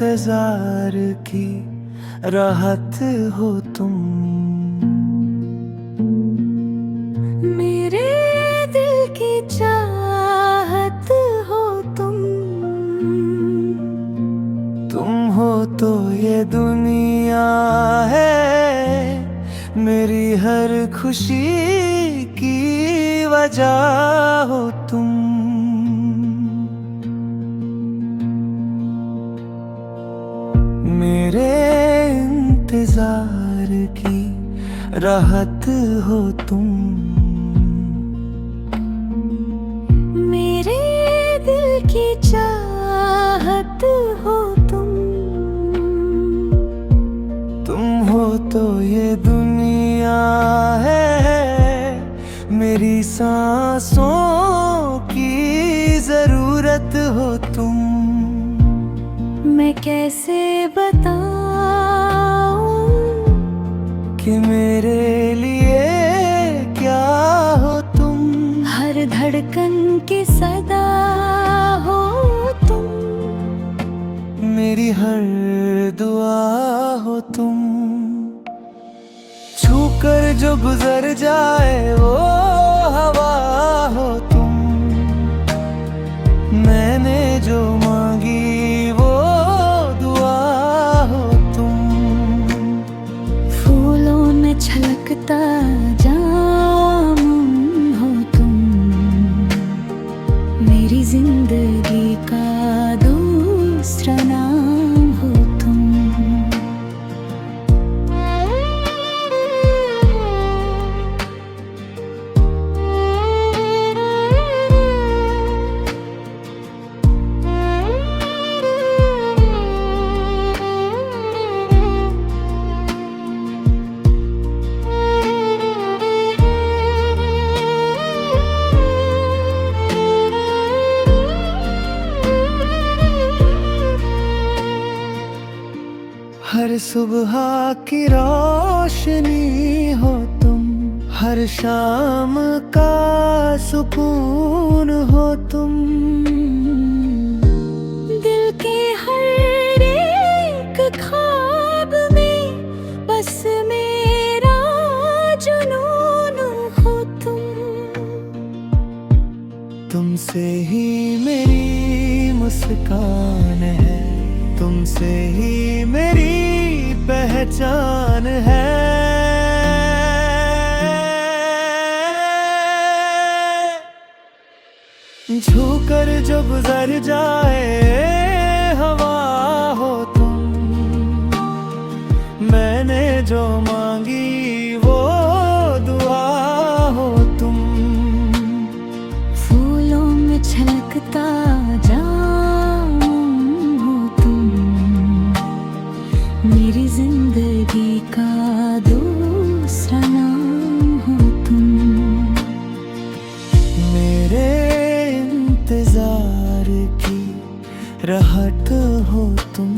इंतजार की राहत हो तुम। मेरे दिल की चाहत हो तुम। तुम हो तो ये दुनिया है, मेरी हर खुशी की वजह हो तुम। मेरे इंतजार की राहत हो तुम। मेरे दिल की चाहत हो तुम। तुम हो तो ये दुनिया है, मेरी सांसों की जरूरत हो तुम। मैं कैसे बताऊं कि मेरे लिए क्या हो तुम। हर धड़कन की सदा हो तुम। मेरी हर दुआ हो तुम। छू कर जो गुजर जाए वो हवा हो तुम। मैंने जो मांगी वो दुआ हो तुम। फूलों में छलकता जामुन हो तुम। मेरी जिंदगी का दूसरा नाम हो तुम। हर सुबह की रोशनी हो तुम। हर शाम का सुकून हो तुम। दिल के हर एक ख्वाब में बस मेरा जुनून हो तुम। तुमसे ही मेरी मुस्कान है, तुमसे ही मेरी पहचान है। छूकर जो गुजर जाए हवा हो तुम। मैंने जो मांगी वो दुआ हो तुम। फूलों में छलकता जामुन हो तुम। मेरी जिंदगी का दूसरा नाम हो तुम। मेरे इंतजार की राहत हो तुम।